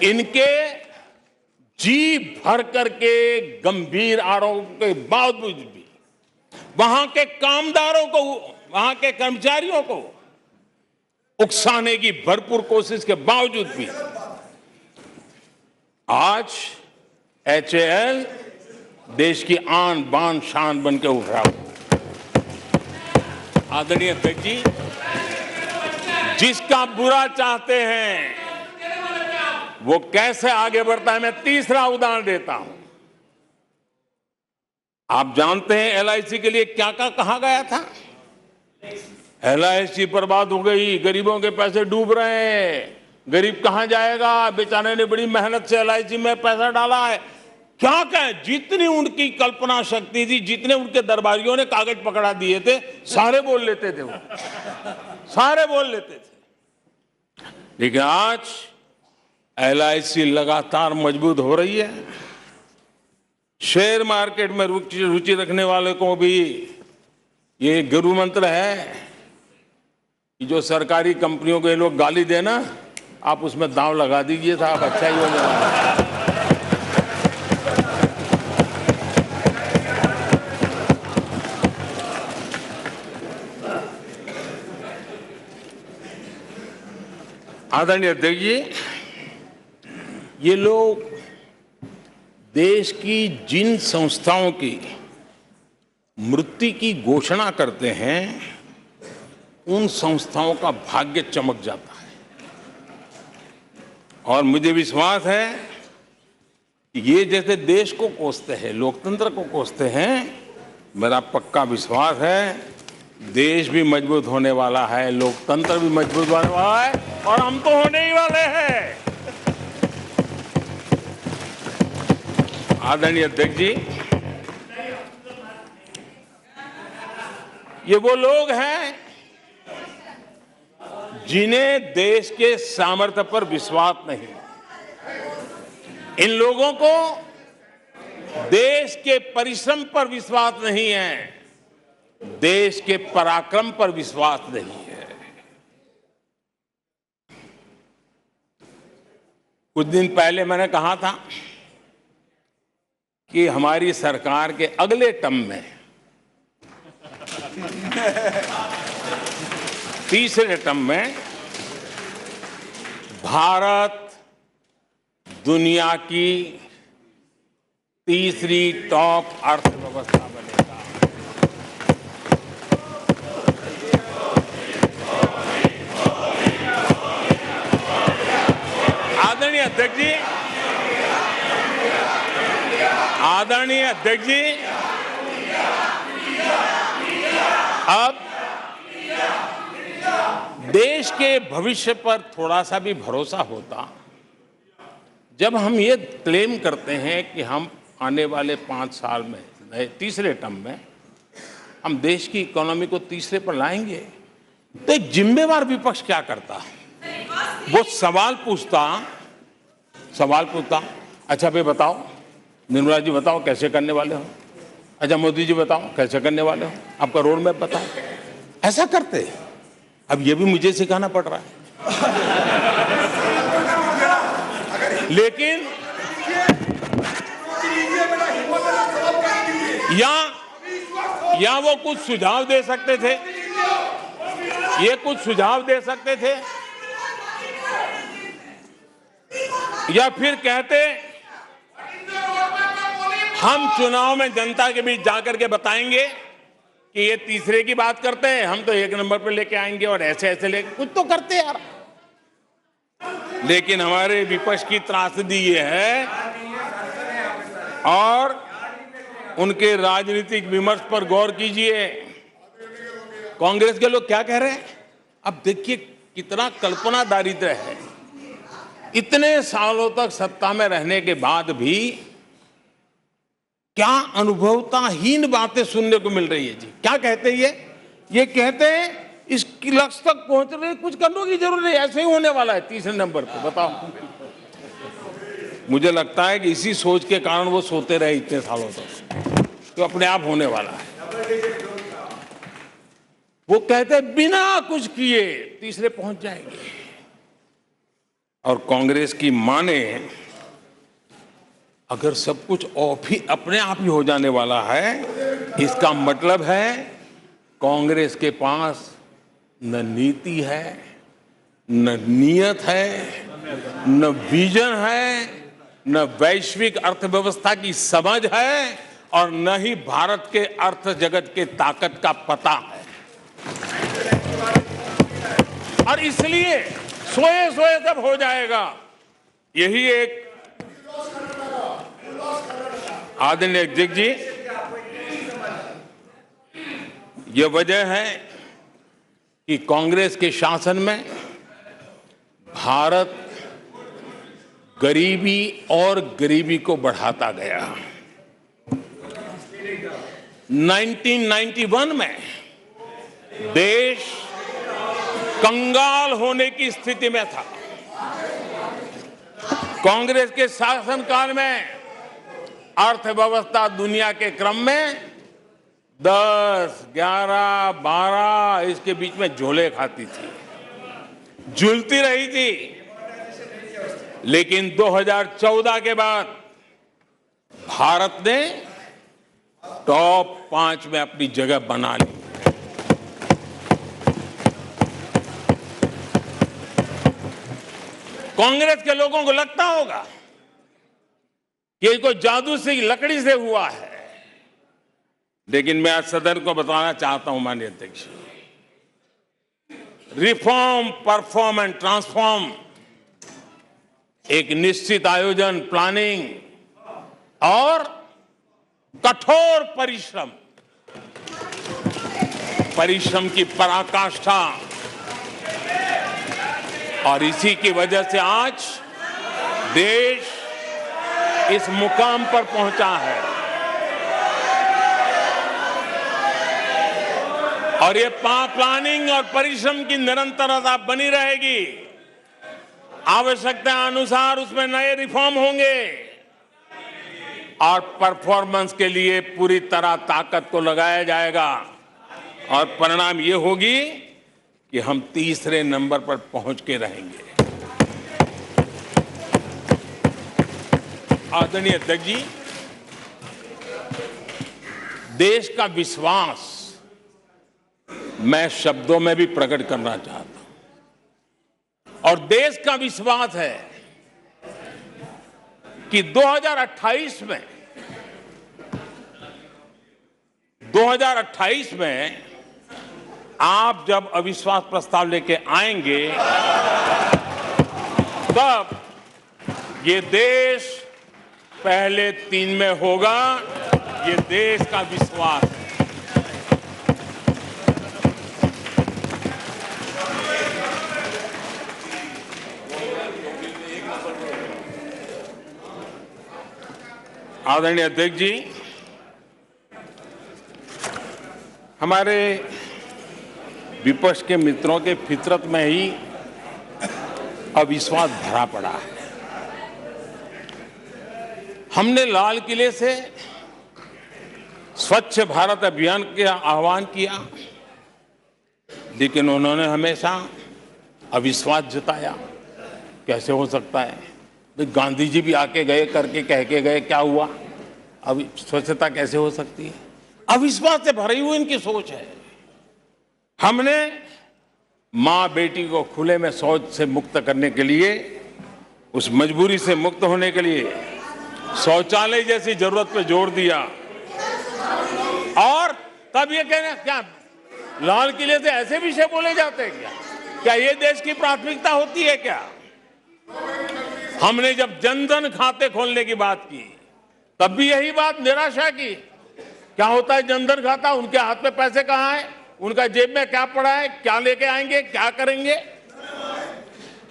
इनके जी भर करके गंभीर आरोप के बावजूद भी वहां के कामदारों को, वहां के कर्मचारियों को उकसाने की भरपूर कोशिश के बावजूद भी आज HAL देश की आन बान शान बन के उठ रहा हो। आदरणीय अध्यक्ष जी, जिसका बुरा चाहते हैं वो कैसे आगे बढ़ता है, मैं तीसरा उदाहरण देता हूं। आप जानते हैं LIC के लिए क्या क्या कहा गया था? LIC बर्बाद हो गई, गरीबों के पैसे डूब रहे हैं, गरीब कहां जाएगा, बेचारे ने बड़ी मेहनत से LIC में पैसा डाला है। क्या कहें, जितनी उनकी कल्पना शक्ति थी, जितने उनके दरबारियों ने कागज पकड़ा दिए थे, सारे बोल लेते थे, वो सारे बोल लेते थे। लेकिन आज LIC लगातार मजबूत हो रही है। शेयर मार्केट में रुचि रखने वाले को भी ये गुरु मंत्र है कि जो सरकारी कंपनियों के लोग गाली देना, आप उसमें दांव लगा दीजिए साहब, अच्छा ही होने वाला है। आदरणीय अध्यक्ष जी, ये लोग देश की जिन संस्थाओं की मृत्यु की घोषणा करते हैं, उन संस्थाओं का भाग्य चमक जाता है। और मुझे विश्वास है कि ये जैसे देश को कोसते हैं, लोकतंत्र को कोसते हैं, मेरा पक्का विश्वास है देश भी मजबूत होने वाला है, लोकतंत्र भी मजबूत होने वाला है, और हम तो होने ही वाले हैं। आदरणीय अध्यक्ष जी, ये वो लोग हैं जिन्हें देश के सामर्थ्य पर विश्वास नहीं। इन लोगों को देश के परिश्रम पर विश्वास नहीं है, देश के पराक्रम पर विश्वास नहीं है। कुछ दिन पहले मैंने कहा था कि हमारी सरकार के अगले टर्म में, तीसरे टर्म में, भारत दुनिया की तीसरी टॉप अर्थव्यवस्था बनेगा। आदरणीय अध्यक्ष जी, आदरणीय अध्यक्ष जी, अब देश के भविष्य पर थोड़ा सा भी भरोसा होता जब हम ये क्लेम करते हैं कि हम आने वाले 5 साल में, तीसरे टर्म में, हम देश की इकोनॉमी को तीसरे पर लाएंगे। तो एक जिम्मेवार विपक्ष क्या करता? वो सवाल पूछता, अच्छा भाई बताओ, निर्मला जी बताओ कैसे करने वाले हो, अच्छा मोदी जी बताओ कैसे करने वाले हो, आपका रोड मैप बताओ। ऐसा करते। अब ये भी मुझे सिखाना पड़ रहा है। लेकिन या वो कुछ सुझाव दे सकते थे, ये कुछ सुझाव दे सकते थे, या फिर कहते हम चुनाव में जनता के बीच जाकर के बताएंगे कि ये तीसरे की बात करते हैं, हम तो 1 नंबर पे लेके आएंगे, और ऐसे ऐसे लेके कुछ तो करते यार। लेकिन हमारे विपक्ष की त्रासदी ये है, और उनके राजनीतिक विमर्श पर गौर कीजिए। कांग्रेस के लोग क्या कह रहे हैं? अब देखिए कितना कल्पना दारिद्र्य है। इतने सालों तक सत्ता में रहने के बाद भी क्या अनुभवताहीन बातें सुनने को मिल रही है जी। क्या कहते हैं ये कहते हैं इस लक्ष्य तक पहुंचने कुछ करने की जरूरत नहीं, ऐसे ही होने वाला है तीसरे नंबर पे। बताओ, मुझे लगता है कि इसी सोच के कारण वो सोते रहे इतने सालों तक, तो अपने आप होने वाला है। वो कहते हैं बिना कुछ किए तीसरे पहुंच जाएंगे। और कांग्रेस की माने अगर सब कुछ अपने आप ही हो जाने वाला है, इसका मतलब है कांग्रेस के पास न नीति है, न नियत है, न विजन है, न वैश्विक अर्थव्यवस्था की समझ है और न ही भारत के अर्थ जगत के ताकत का पता है। और इसलिए सोए सोए सब हो जाएगा, यही एक आदरणीय अध्यक्ष जी, ये वजह है कि कांग्रेस के शासन में भारत गरीबी और गरीबी को बढ़ाता गया। 1991 में देश कंगाल होने की स्थिति में था। कांग्रेस के शासनकाल में अर्थव्यवस्था दुनिया के क्रम में 10, 11, 12 इसके बीच में झोले खाती थी, झूलती रही थी। लेकिन 2014 के बाद भारत ने टॉप 5 में अपनी जगह बना ली। कांग्रेस के लोगों को लगता होगा कि ये कोई जादू से लकड़ी से हुआ है, लेकिन मैं आज सदन को बताना चाहता हूं माननीय अध्यक्ष, रिफॉर्म, परफॉर्म एंड ट्रांसफॉर्म एक निश्चित आयोजन, प्लानिंग और कठोर परिश्रम की पराकाष्ठा, और इसी की वजह से आज देश इस मुकाम पर पहुंचा है। और ये प्लानिंग और परिश्रम की निरंतरता बनी रहेगी। आवश्यकता अनुसार उसमें नए रिफॉर्म होंगे और परफॉर्मेंस के लिए पूरी तरह ताकत को लगाया जाएगा और परिणाम ये होगी कि हम तीसरे नंबर पर पहुंच के रहेंगे। आदरणीय अध्यक्ष जी, देश का विश्वास मैं शब्दों में भी प्रकट करना चाहता हूं, और देश का विश्वास है कि 2028 में आप जब अविश्वास प्रस्ताव लेके आएंगे, तब ये देश पहले 3 में होगा। ये देश का विश्वास है। आदरणीय अध्यक्ष जी, हमारे विपक्ष के मित्रों के फितरत में ही अविश्वास भरा पड़ा है। हमने लाल किले से स्वच्छ भारत अभियान का आह्वान किया, लेकिन उन्होंने हमेशा अविश्वास जताया। कैसे हो सकता है? गांधी जी भी आके गए, करके कह के गए, क्या हुआ? अब स्वच्छता कैसे हो सकती है? अविश्वास से भरी हुई इनकी सोच है। हमने मां बेटी को खुले में शौच से मुक्त करने के लिए, उस मजबूरी से मुक्त होने के लिए शौचालय जैसी जरूरत पर जोर दिया। और तब ये कहना, क्या लाल किले से ऐसे विषय बोले जाते हैं क्या? क्या ये देश की प्राथमिकता होती है क्या? हमने जब जन धन खाते खोलने की बात की, तब भी यही बात निराशा की। क्या होता है जन धन खाता? उनके हाथ में पैसे कहां है? उनका जेब में क्या पड़ा है? क्या लेके आएंगे? क्या करेंगे?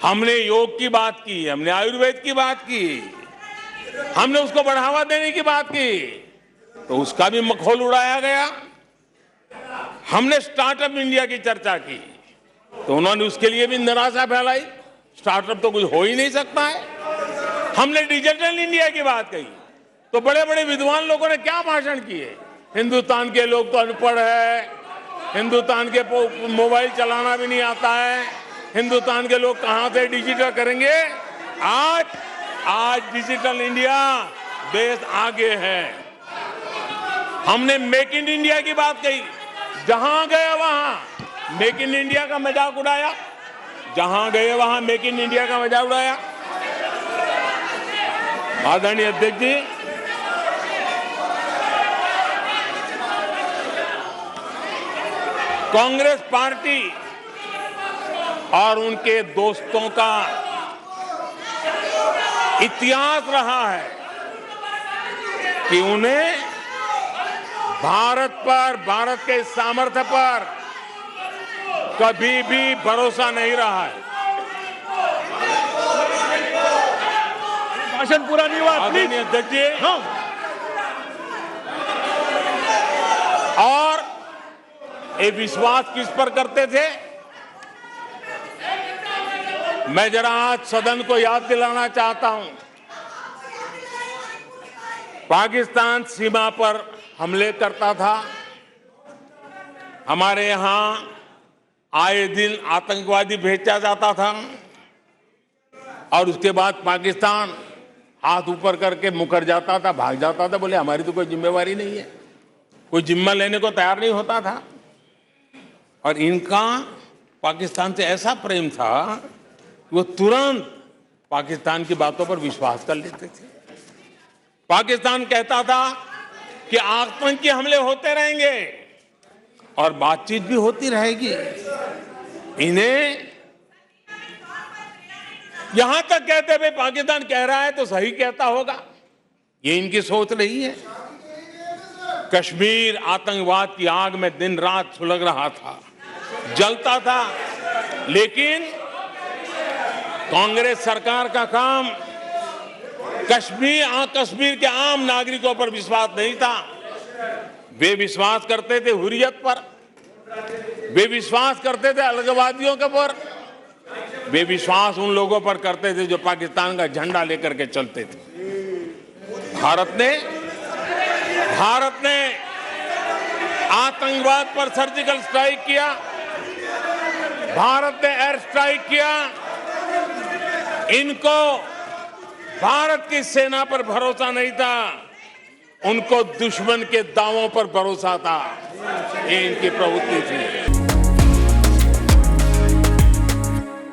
हमने योग की बात की, हमने आयुर्वेद की बात की, हमने उसको बढ़ावा देने की बात की, तो उसका भी मखौल उड़ाया गया। हमने स्टार्टअप इंडिया की चर्चा की, तो उन्होंने उसके लिए भी निराशा फैलाई। स्टार्टअप तो कुछ हो ही नहीं सकता है। हमने डिजिटल इंडिया की बात कही, तो बड़े बड़े विद्वान लोगों ने क्या भाषण किए। हिंदुस्तान के लोग तो अनपढ़ है, हिंदुस्तान के मोबाइल चलाना भी नहीं आता है, हिंदुस्तान के लोग कहां से डिजिटल करेंगे? आज डिजिटल इंडिया देश आगे है। हमने मेक इन इंडिया की बात कही, जहां गए वहां मेक इन इंडिया का मजाक उड़ाया, जहां गए वहां मेक इन इंडिया का मजाक उड़ाया। आदरणीय अध्यक्ष जी, कांग्रेस पार्टी और उनके दोस्तों का इतिहास रहा है कि उन्हें भारत पर, भारत के सामर्थ्य पर कभी भी भरोसा नहीं रहा है। भाषण पूरा नहीं हुआ। आदरणीय अध्यक्ष जी, और ये विश्वास किस पर करते थे? मैं जरा आज सदन को याद दिलाना चाहता हूं। पाकिस्तान सीमा पर हमले करता था, हमारे यहां आए दिन आतंकवादी भेजा जाता था, और उसके बाद पाकिस्तान हाथ ऊपर करके मुकर जाता था, भाग जाता था, बोले हमारी तो कोई जिम्मेवारी नहीं है, कोई जिम्मा लेने को तैयार नहीं होता था। और इनका पाकिस्तान से ऐसा प्रेम था कि वो तुरंत पाकिस्तान की बातों पर विश्वास कर लेते थे। पाकिस्तान कहता था कि आतंकी हमले होते रहेंगे और बातचीत भी होती रहेगी। इन्हें यहां तक कहते भाई पाकिस्तान कह रहा है तो सही कहता होगा, ये इनकी सोच रही है। कश्मीर आतंकवाद की आग में दिन रात सुलग रहा था, जलता था, लेकिन कांग्रेस सरकार का काम कश्मीर के आम नागरिकों पर विश्वास नहीं था। वे विश्वास करते थे हुर्रियत पर, वे विश्वास करते थे अलगाववादियों के पर, वे विश्वास उन लोगों पर करते थे जो पाकिस्तान का झंडा लेकर के चलते थे। भारत ने आतंकवाद पर सर्जिकल स्ट्राइक किया, भारत ने एयर स्ट्राइक किया। इनको भारत की सेना पर भरोसा नहीं था, उनको दुश्मन के दावों पर भरोसा था। ये इनकी प्रवृत्ति थी।